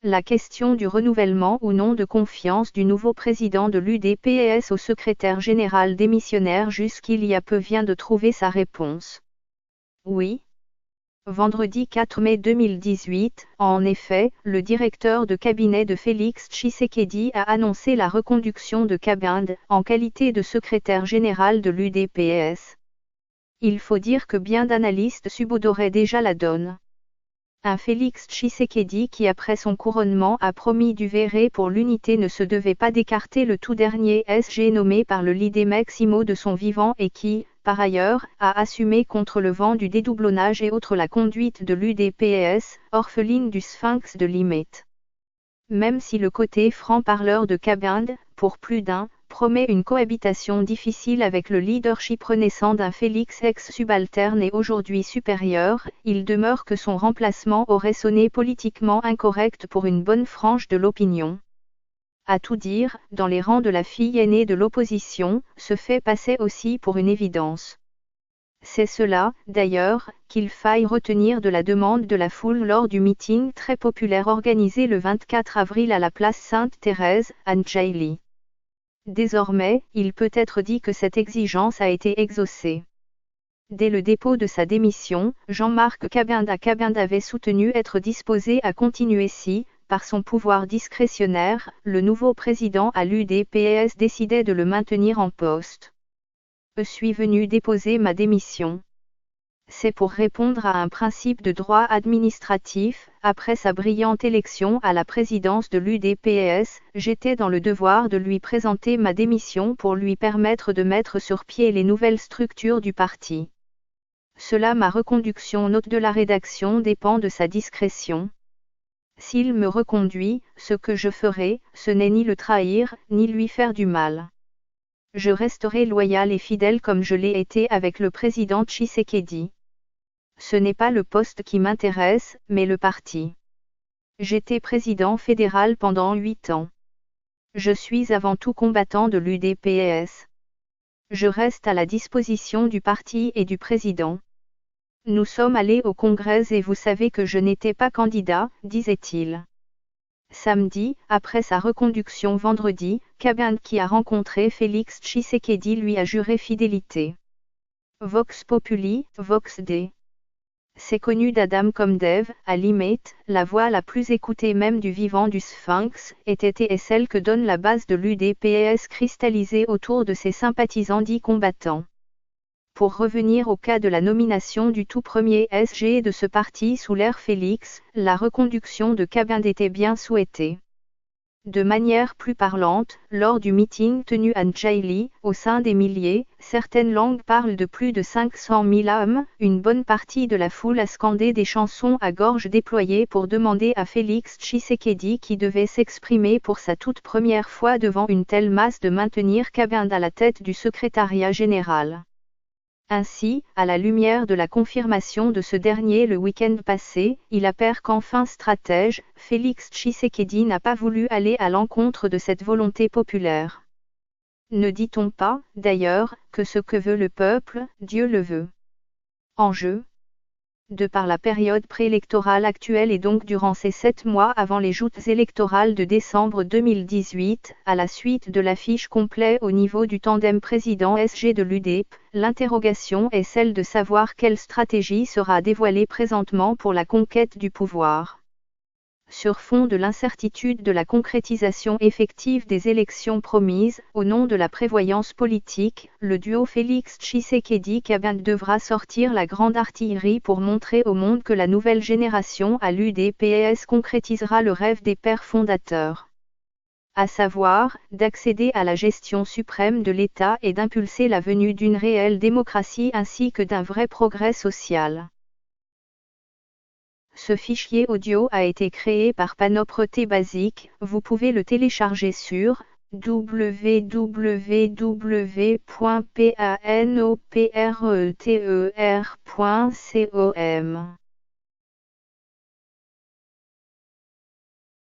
La question du renouvellement ou non de confiance du nouveau président de l'UDPS au secrétaire général démissionnaire jusqu'il y a peu vient de trouver sa réponse. Oui. Vendredi 4 mai 2018, en effet, le directeur de cabinet de Félix Tshisekedi a annoncé la reconduction de Kabinde en qualité de secrétaire général de l'UDPS. Il faut dire que bien d'analystes subodoraient déjà la donne. Un Félix Tshisekedi qui après son couronnement a promis du verré pour l'unité ne se devait pas d'écarter le tout dernier SG nommé par le leader Maximo de son vivant et qui, par ailleurs, a assumé contre le vent du dédoublonnage et autres la conduite de l'UDPS, orpheline du sphinx de Limete. Même si le côté franc-parleur de Kabinde, pour plus d'un, promet une cohabitation difficile avec le leadership renaissant d'un Félix ex-subalterne et aujourd'hui supérieur, il demeure que son remplacement aurait sonné politiquement incorrect pour une bonne frange de l'opinion. À tout dire, dans les rangs de la fille aînée de l'opposition, ce fait passait aussi pour une évidence. C'est cela, d'ailleurs, qu'il faille retenir de la demande de la foule lors du meeting très populaire organisé le 24 avril à la place Sainte-Thérèse, à Ndjaili. Désormais, il peut être dit que cette exigence a été exaucée. Dès le dépôt de sa démission, Jean-Marc Kabinde avait soutenu être disposé à continuer si, par son pouvoir discrétionnaire, le nouveau président à l'UDPS décidait de le maintenir en poste. Je suis venu déposer ma démission. C'est pour répondre à un principe de droit administratif, après sa brillante élection à la présidence de l'UDPS, j'étais dans le devoir de lui présenter ma démission pour lui permettre de mettre sur pied les nouvelles structures du parti. Ma reconduction note de la rédaction dépend de sa discrétion. S'il me reconduit, ce que je ferai, ce n'est ni le trahir, ni lui faire du mal. Je resterai loyal et fidèle comme je l'ai été avec le président Tshisekedi. Ce n'est pas le poste qui m'intéresse, mais le parti. J'étais président fédéral pendant 8 ans. Je suis avant tout combattant de l'UDPS. Je reste à la disposition du parti et du président. Nous sommes allés au congrès et vous savez que je n'étais pas candidat, disait-il. Samedi, après sa reconduction vendredi, Kabinde qui a rencontré Félix Tshisekedi lui a juré fidélité. Vox Populi, Vox Dei. C'est connu d'Adam comme d'Ève, à Limete, la voix la plus écoutée même du vivant du Sphinx, était et celle que donne la base de l'UDPS cristallisée autour de ses sympathisants dits combattants. Pour revenir au cas de la nomination du tout premier SG de ce parti sous l'ère Félix, la reconduction de Kabinde était bien souhaitée. De manière plus parlante, lors du meeting tenu à Ndjaili, au sein des milliers, certaines langues parlent de plus de 500 000 âmes, une bonne partie de la foule a scandé des chansons à gorge déployée pour demander à Félix Tshisekedi qui devait s'exprimer pour sa toute première fois devant une telle masse de maintenir Kabinde à la tête du secrétariat général. Ainsi, à la lumière de la confirmation de ce dernier le week-end passé, il appert qu'enfin stratège, Félix Tshisekedi n'a pas voulu aller à l'encontre de cette volonté populaire. Ne dit-on pas, d'ailleurs, que ce que veut le peuple, Dieu le veut. En jeu. De par la période préélectorale actuelle et donc durant ces 7 mois avant les joutes électorales de décembre 2018, à la suite de l'affiche complet au niveau du tandem président-SG de l'UDP, l'interrogation est celle de savoir quelle stratégie sera dévoilée présentement pour la conquête du pouvoir. Sur fond de l'incertitude de la concrétisation effective des élections promises, au nom de la prévoyance politique, le duo Félix Tshisekedi-Kabinde devra sortir la grande artillerie pour montrer au monde que la nouvelle génération à l'UDPS concrétisera le rêve des pères fondateurs. À savoir, d'accéder à la gestion suprême de l'État et d'impulser la venue d'une réelle démocratie ainsi que d'un vrai progrès social. Ce fichier audio a été créé par Panopreté Basic, vous pouvez le télécharger sur www.panopreter.com.